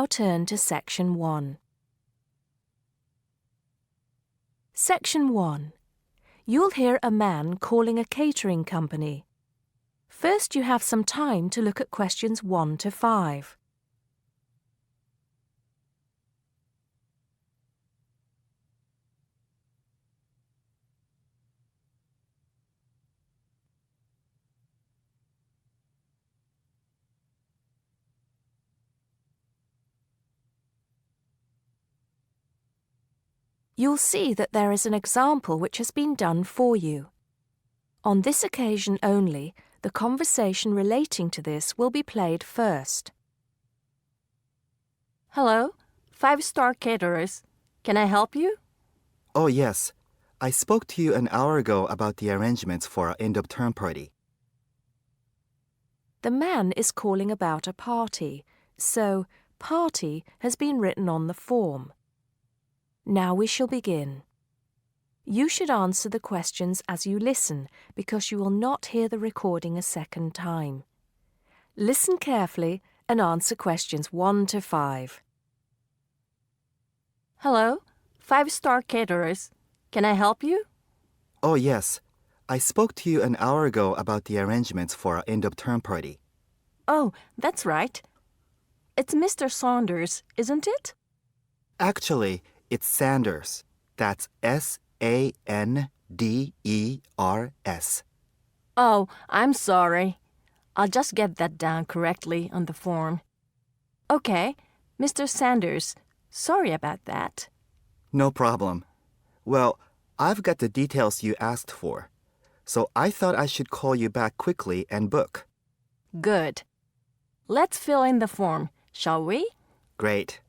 turn to Section 1. Section 1. You'll hear a man calling a catering company. First, you have some time to look at questions 1 to 5. You'll see that there is an example which has been done for you. On this occasion only, the conversation relating to this will be played first. Hello, 5-star caterers. Can I help you? Oh, yes. I spoke to you an hour ago about the arrangements for our end-of-term party. The man is calling about a party, so party has been written on the form. Now we shall begin. You should answer the questions as you listen because you will not hear the recording a second time. Listen carefully and answer questions 1 to 5. Hello, 5-star caterers. Can I help you? Oh, yes. I spoke to you an hour ago about the arrangements for our end-of-term party. Oh, that's right. It's Mr. Saunders, isn't it? Actually, it's Sanders. That's S-A-N-D-E-R-S. Oh, I'm sorry. I'll just get that down correctly on the form. Okay, Mr. Sanders, sorry about that. No problem. Well, I've got the details you asked for, so I thought I should call you back quickly and book. Good. Let's fill in the form, shall we? Great.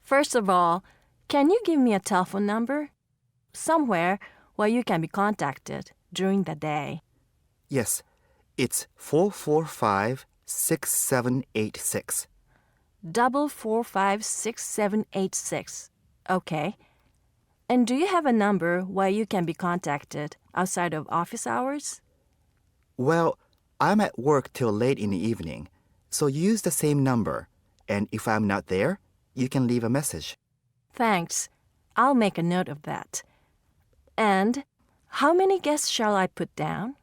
First of all, can you give me a telephone number? Somewhere where you can be contacted during the day. Yes, it's 445-6786. 445-6786. Okay. And do you have a number where you can be contacted outside of office hours? Well, I'm at work till late in the evening, so use the same number, and if I'm not there, you can leave a message. Thanks. I'll make a note of that. And how many guests shall I put down?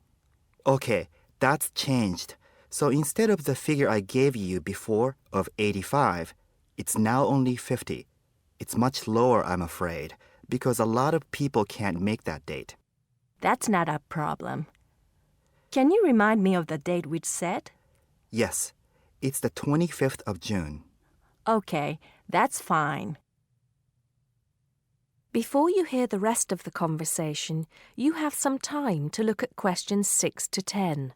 Okay, that's changed. So instead of the figure I gave you before of 85, it's now only 50. It's much lower, I'm afraid, because a lot of people can't make that date. That's not a problem. Can you remind me of the date we'd set? Yes, it's the 25th of June. Okay, that's fine. Before you hear the rest of the conversation, you have some time to look at questions 6 to 10.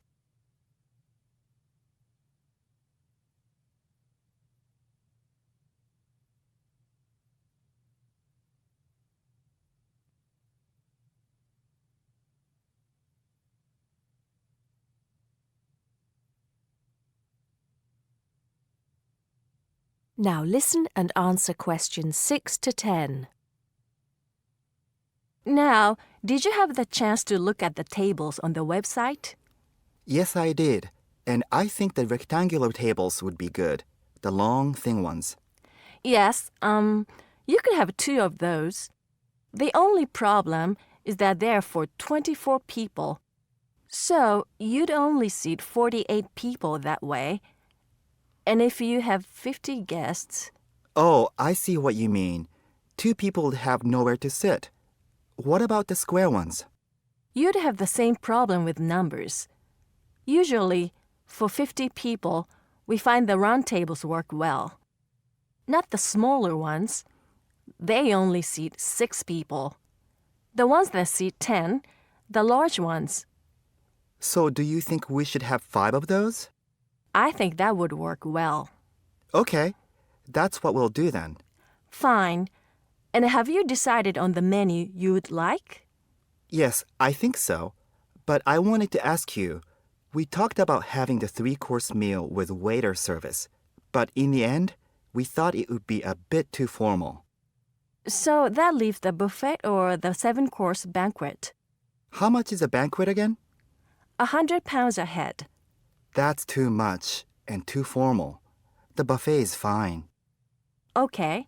Now listen and answer questions 6 to 10. Now, did you have the chance to look at the tables on the website? Yes, I did. And I think the rectangular tables would be good. The long, thin ones. Yes, you could have 2 of those. The only problem is that they're for 24 people. So, you'd only seat 48 people that way. And if you have 50 guests... Oh, I see what you mean. 2 people would have nowhere to sit. What about the square ones? You'd have the same problem with numbers. Usually, for 50 people, we find the round tables work well. Not the smaller ones. They only seat 6 people. The ones that seat 10, the large ones. So do you think we should have 5 of those? I think that would work well. Okay, that's what we'll do then. Fine. And have you decided on the menu you would like? Yes, I think so. But I wanted to ask you, we talked about having the 3-course meal with waiter service, but in the end, we thought it would be a bit too formal. So that leaves the buffet or the 7-course banquet. How much is a banquet again? £100 a head. That's too much and too formal. The buffet is fine. Okay,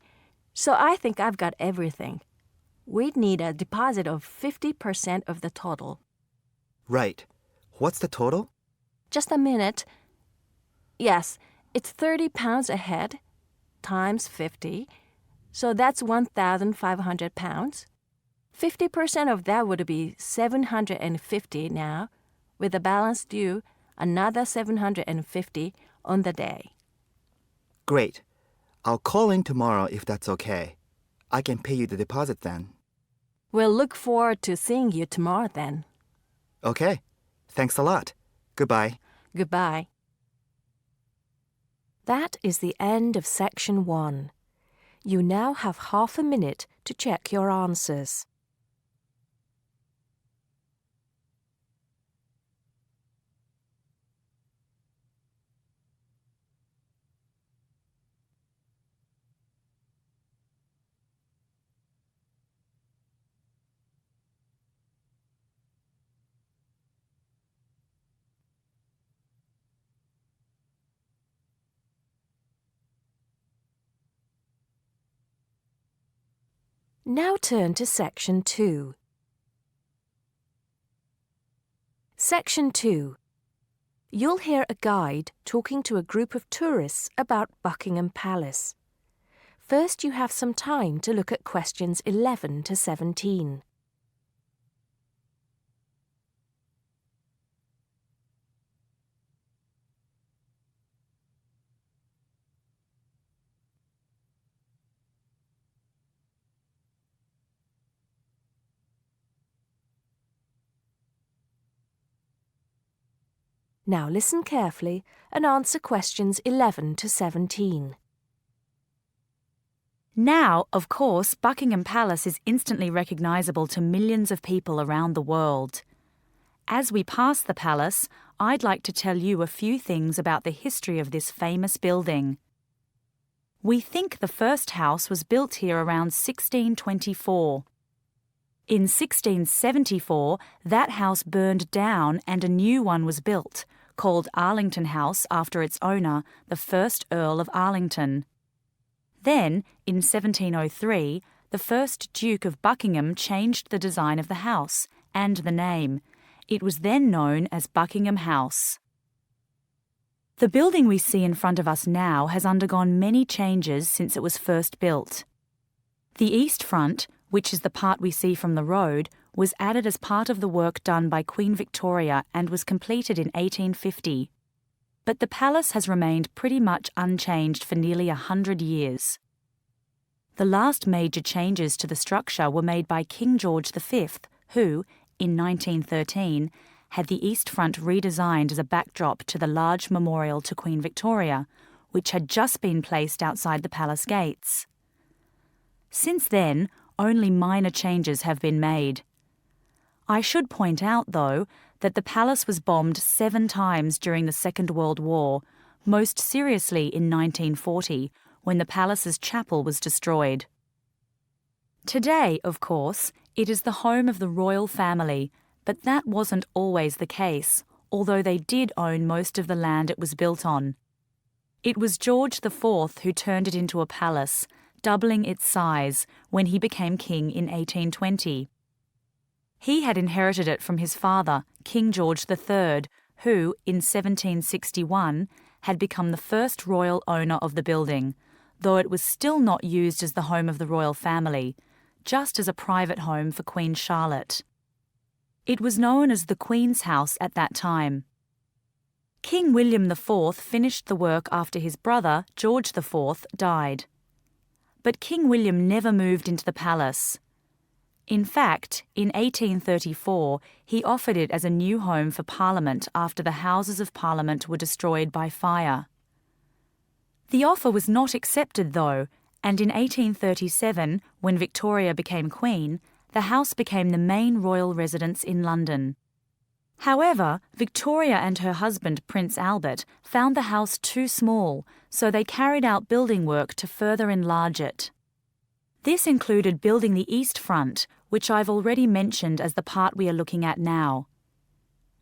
so I think I've got everything. We'd need a deposit of 50% of the total. Right. What's the total? Just a minute. Yes, it's £30 a head times 50, so that's £1,500. 50% of that would be $750 now, with the balance due another $750 on the day. Great. I'll call in tomorrow if that's okay. I can pay you the deposit then. We'll look forward to seeing you tomorrow then. Okay. Thanks a lot. Goodbye. Goodbye. That is the end of section 1. You now have half a minute to check your answers. Now turn to section 2. Section 2. You'll hear a guide talking to a group of tourists about Buckingham Palace. First, you have some time to look at questions 11 to 17. Now listen carefully and answer questions 11 to 17. Now, of course, Buckingham Palace is instantly recognisable to millions of people around the world. As we pass the palace, I'd like to tell you a few things about the history of this famous building. We think the first house was built here around 1624. In 1674, that house burned down and a new one was built, called Arlington House after its owner, the first Earl of Arlington. Then, in 1703, the first Duke of Buckingham changed the design of the house and the name. It was then known as Buckingham House. The building we see in front of us now has undergone many changes since it was first built. The east front, which is the part we see from the road, was added as part of the work done by Queen Victoria and was completed in 1850. But the palace has remained pretty much unchanged for nearly 100 years. The last major changes to the structure were made by King George V, who, in 1913, had the east front redesigned as a backdrop to the large memorial to Queen Victoria, which had just been placed outside the palace gates. Since then, only minor changes have been made. I should point out, though, that the palace was bombed 7 times during the Second World War, most seriously in 1940, when the palace's chapel was destroyed. Today, of course, it is the home of the royal family, but that wasn't always the case, although they did own most of the land it was built on. It was George IV who turned it into a palace, doubling its size when he became king in 1820. He had inherited it from his father, King George III, who, in 1761, had become the first royal owner of the building, though it was still not used as the home of the royal family, just as a private home for Queen Charlotte. It was known as the Queen's House at that time. King William IV finished the work after his brother, George IV, died. But King William never moved into the palace. In fact, in 1834, he offered it as a new home for Parliament after the Houses of Parliament were destroyed by fire. The offer was not accepted, though, and in 1837, when Victoria became Queen, the house became the main royal residence in London. However, Victoria and her husband, Prince Albert, found the house too small, so they carried out building work to further enlarge it. This included building the east front, which I've already mentioned as the part we are looking at now.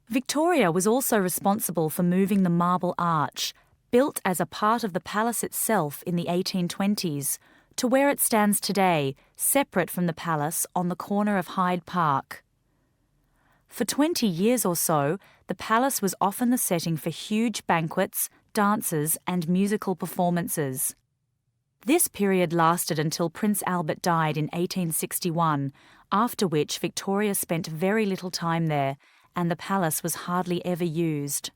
Victoria was also responsible for moving the Marble Arch, built as a part of the palace itself in the 1820s, to where it stands today, separate from the palace on the corner of Hyde Park. For 20 years or so, the palace was often the setting for huge banquets, dances, and musical performances. This period lasted until Prince Albert died in 1861, after which Victoria spent very little time there, and the palace was hardly ever used.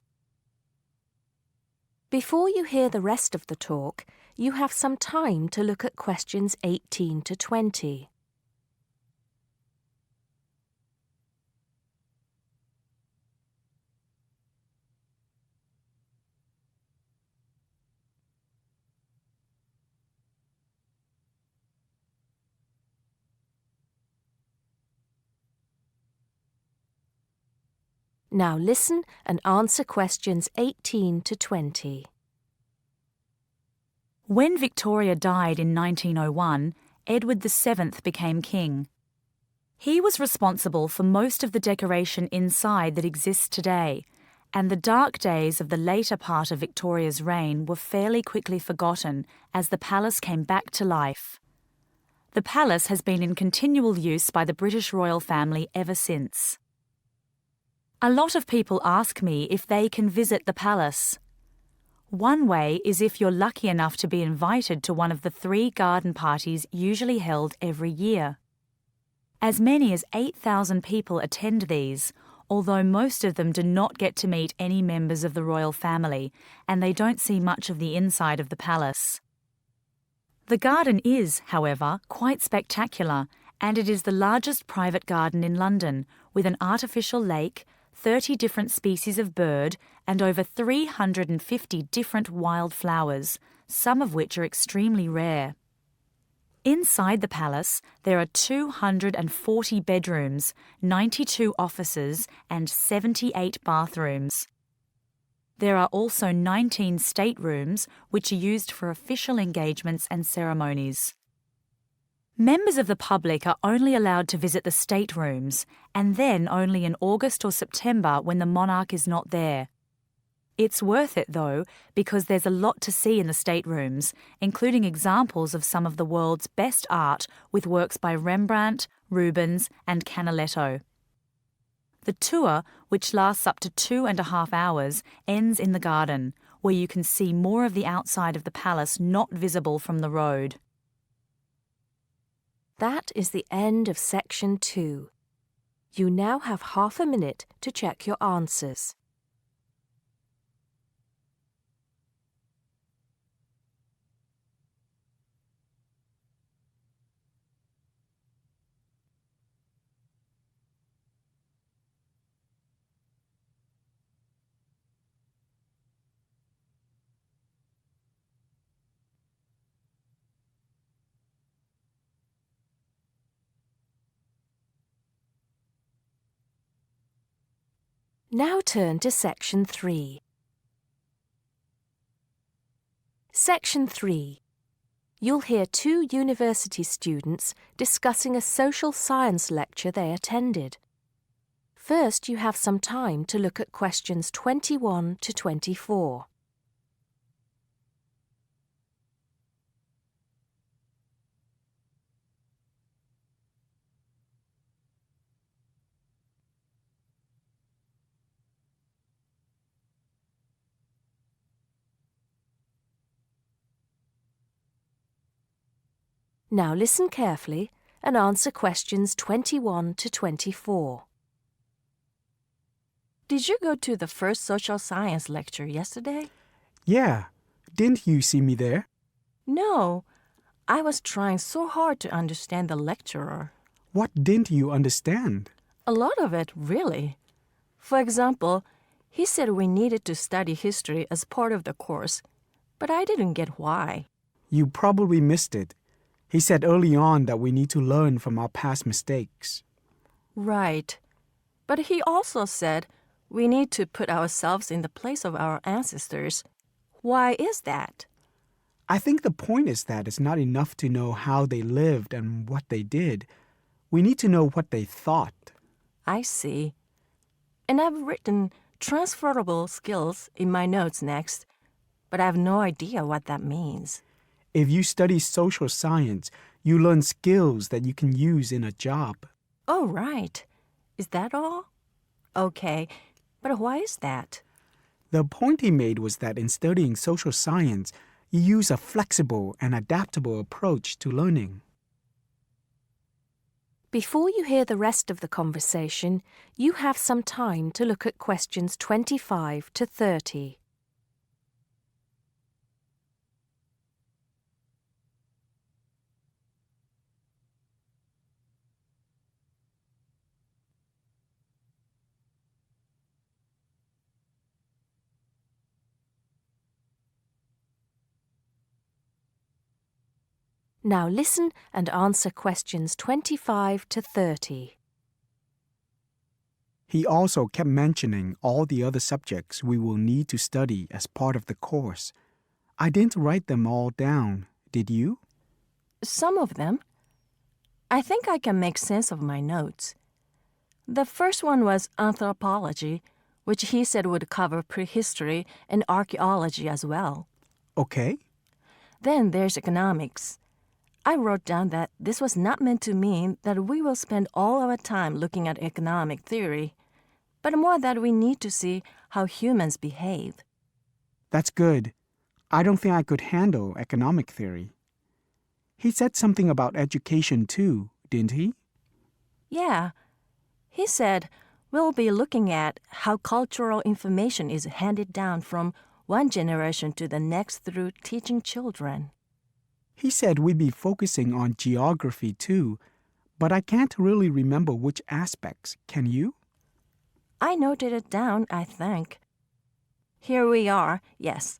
Before you hear the rest of the talk, you have some time to look at questions 18 to 20. Now listen and answer questions 18 to 20. When Victoria died in 1901, Edward VII became king. He was responsible for most of the decoration inside that exists today, and the dark days of the later part of Victoria's reign were fairly quickly forgotten as the palace came back to life. The palace has been in continual use by the British royal family ever since. A lot of people ask me if they can visit the palace. One way is if you're lucky enough to be invited to one of the 3 garden parties usually held every year. As many as 8,000 people attend these, although most of them do not get to meet any members of the royal family, and they don't see much of the inside of the palace. The garden is, however, quite spectacular, and it is the largest private garden in London, with an artificial lake, 30 different species of bird, and over 350 different wild flowers, some of which are extremely rare. Inside the palace, there are 240 bedrooms, 92 offices, and 78 bathrooms. There are also 19 staterooms, which are used for official engagements and ceremonies. Members of the public are only allowed to visit the staterooms, and then only in August or September when the monarch is not there. It's worth it, though, because there's a lot to see in the staterooms, including examples of some of the world's best art with works by Rembrandt, Rubens, and Canaletto. The tour, which lasts up to 2.5 hours, ends in the garden, where you can see more of the outside of the palace not visible from the road. That is the end of section 2. You now have half a minute to check your answers. Now turn to Section 3. Section 3. You'll hear 2 university students discussing a social science lecture they attended. First, you have some time to look at questions 21 to 24. Now listen carefully and answer questions 21 to 24. Did you go to the first social science lecture yesterday? Yeah. Didn't you see me there? No. I was trying so hard to understand the lecturer. What didn't you understand? A lot of it, really. For example, he said we needed to study history as part of the course, but I didn't get why. You probably missed it. He said early on that we need to learn from our past mistakes. Right. But he also said we need to put ourselves in the place of our ancestors. Why is that? I think the point is that it's not enough to know how they lived and what they did. We need to know what they thought. I see. And I've written transferable skills in my notes next. but I have no idea what that means. If you study social science, you learn skills that you can use in a job. Oh, right. Is that all? Okay, but why is that? The point he made was that in studying social science, you use a flexible and adaptable approach to learning. Before you hear the rest of the conversation, you have some time to look at questions 25 to 30. Now listen and answer questions 25 to 30. He also kept mentioning all the other subjects we will need to study as part of the course. I didn't write them all down, did you? Some of them. I think I can make sense of my notes. The first one was anthropology, which he said would cover prehistory and archaeology as well. Okay. Then there's economics. I wrote down that this was not meant to mean that we will spend all our time looking at economic theory, but more that we need to see how humans behave. That's good. I don't think I could handle economic theory. He said something about education too, didn't he? Yeah. He said we'll be looking at how cultural information is handed down from one generation to the next through teaching children. He said we'd be focusing on geography too, but I can't really remember which aspects. Can you? I noted it down, I think. Here we are, yes,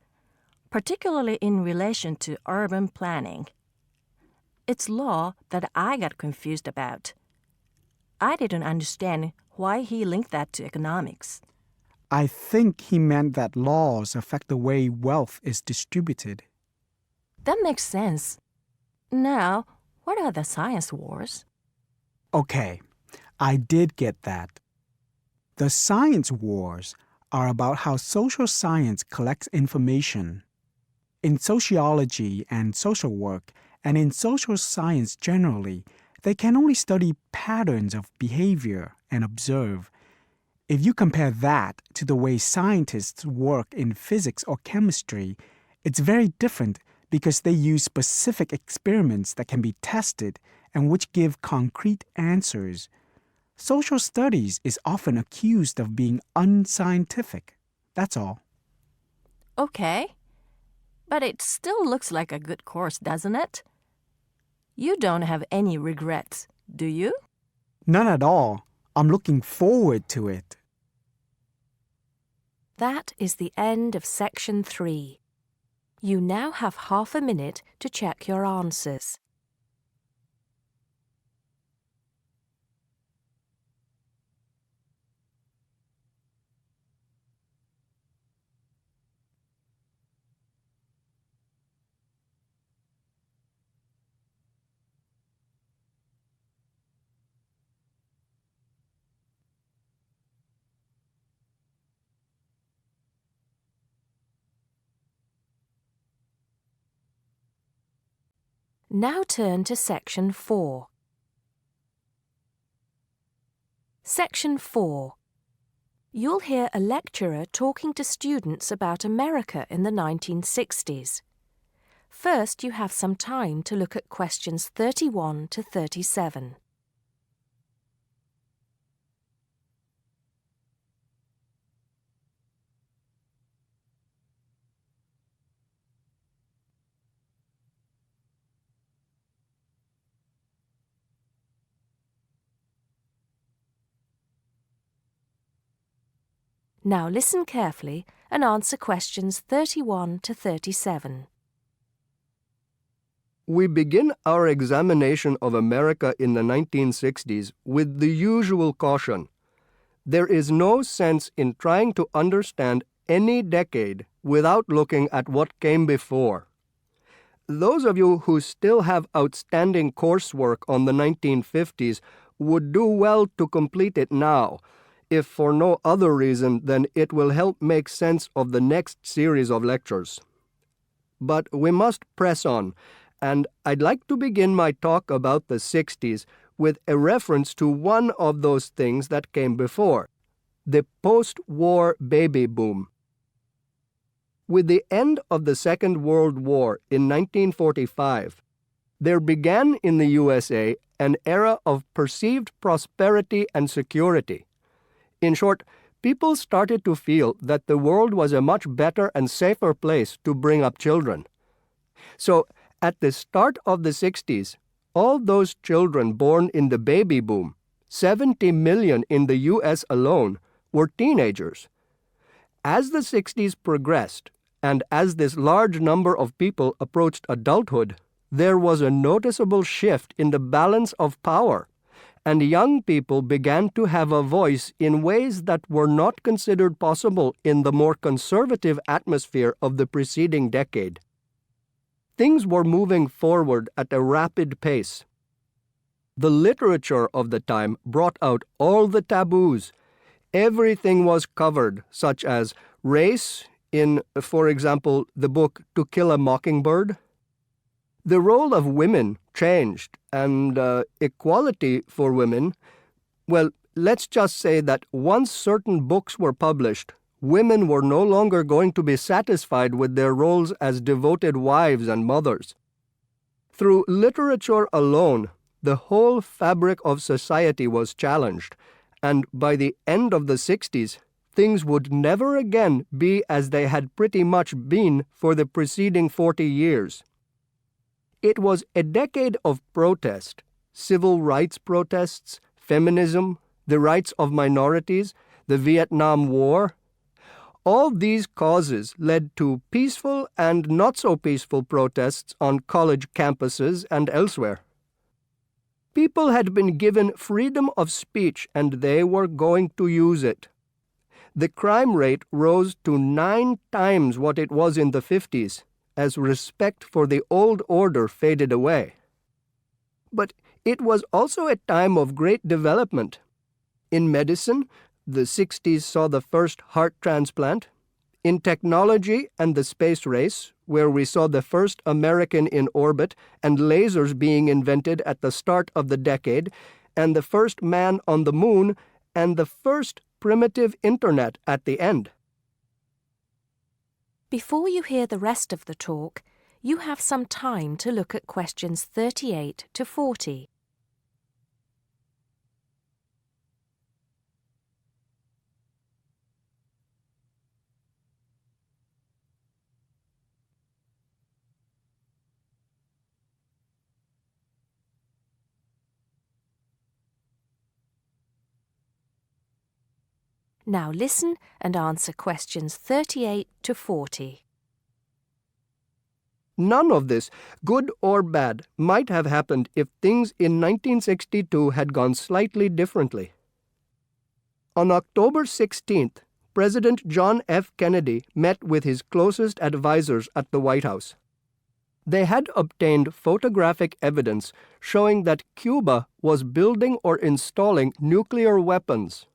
particularly in relation to urban planning. It's law that I got confused about. I didn't understand why he linked that to economics. I think he meant that laws affect the way wealth is distributed. That makes sense. Now, what are the science wars? Okay, I did get that. The science wars are about how social science collects information. In sociology and social work, and in social science generally, they can only study patterns of behavior and observe. If you compare that to the way scientists work in physics or chemistry, it's very different because they use specific experiments that can be tested and which give concrete answers. Social studies is often accused of being unscientific. That's all. Okay, but it still looks like a good course, doesn't it? You don't have any regrets, do you? None at all. I'm looking forward to it. That is the end of section 3. You now have half a minute to check your answers. Now turn to section 4. Section 4. You'll hear a lecturer talking to students about America in the 1960s. First, you have some time to look at questions 31 to 37. Now listen carefully and answer questions 31 to 37. We begin our examination of America in the 1960s with the usual caution. There is no sense in trying to understand any decade without looking at what came before. Those of you who still have outstanding coursework on the 1950s would do well to complete it now, if for no other reason than it will help make sense of the next series of lectures. but we must press on, and I'd like to begin my talk about the 60s with a reference to one of those things that came before, the post-war baby boom. With the end of the Second World War in 1945, there began in the USA an era of perceived prosperity and security. In short, people started to feel that the world was a much better and safer place to bring up children. So, at the start of the 60s, all those children born in the baby boom, 70 million in the US alone, were teenagers. As the 60s progressed, and as this large number of people approached adulthood, there was a noticeable shift in the balance of power, and young people began to have a voice in ways that were not considered possible in the more conservative atmosphere of the preceding decade. Things were moving forward at a rapid pace. The literature of the time brought out all the taboos. Everything was covered, such as race in, for example, the book To Kill a Mockingbird. The role of women changed, and equality for women, well, let's just say that once certain books were published, women were no longer going to be satisfied with their roles as devoted wives and mothers. Through literature alone, the whole fabric of society was challenged, and by the end of the 60s, things would never again be as they had pretty much been for the preceding 40 years. It was a decade of protest, civil rights protests, feminism, the rights of minorities, the Vietnam War. All these causes led to peaceful and not so peaceful protests on college campuses and elsewhere. People had been given freedom of speech and they were going to use it. The crime rate rose to 9 times what it was in the 50s, as respect for the old order faded away. But it was also a time of great development. In medicine, the 60s saw the first heart transplant. In technology and the space race, where we saw the first American in orbit and lasers being invented at the start of the decade, and the first man on the moon, and the first primitive internet at the end. Before you hear the rest of the talk, you have some time to look at questions 38 to 40. Now listen and answer questions 38 to 40. None of this, good or bad, might have happened if things in 1962 had gone slightly differently. On October 16th, President John F. Kennedy met with his closest advisors at the White House. They had obtained photographic evidence showing that Cuba was building or installing nuclear weapons.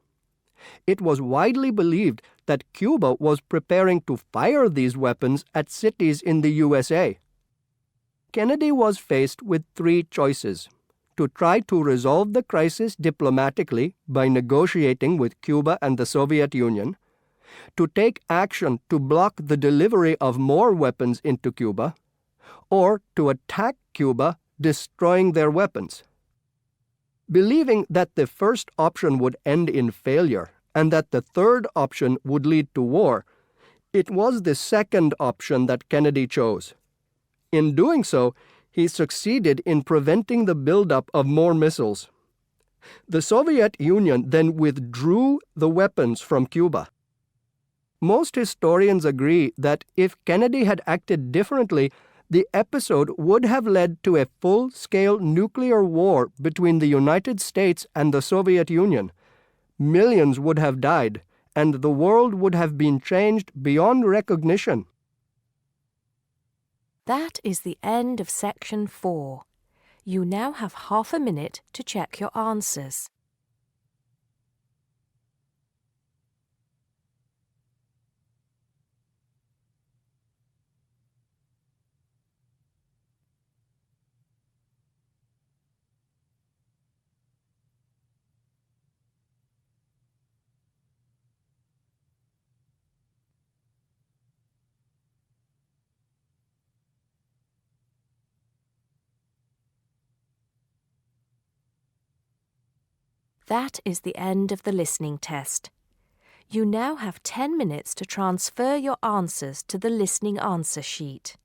It was widely believed that Cuba was preparing to fire these weapons at cities in the USA. Kennedy was faced with 3 choices: to try to resolve the crisis diplomatically by negotiating with Cuba and the Soviet Union, to take action to block the delivery of more weapons into Cuba, or to attack Cuba, destroying their weapons. Believing that the first option would end in failure and that the third option would lead to war, it was the second option that Kennedy chose. In doing so, he succeeded in preventing the buildup of more missiles. The Soviet Union then withdrew the weapons from Cuba. Most historians agree that if Kennedy had acted differently, the episode would have led to a full-scale nuclear war between the United States and the Soviet Union. Millions would have died, and the world would have been changed beyond recognition. That is the end of section 4. You now have half a minute to check your answers. That is the end of the listening test. You now have 10 minutes to transfer your answers to the listening answer sheet.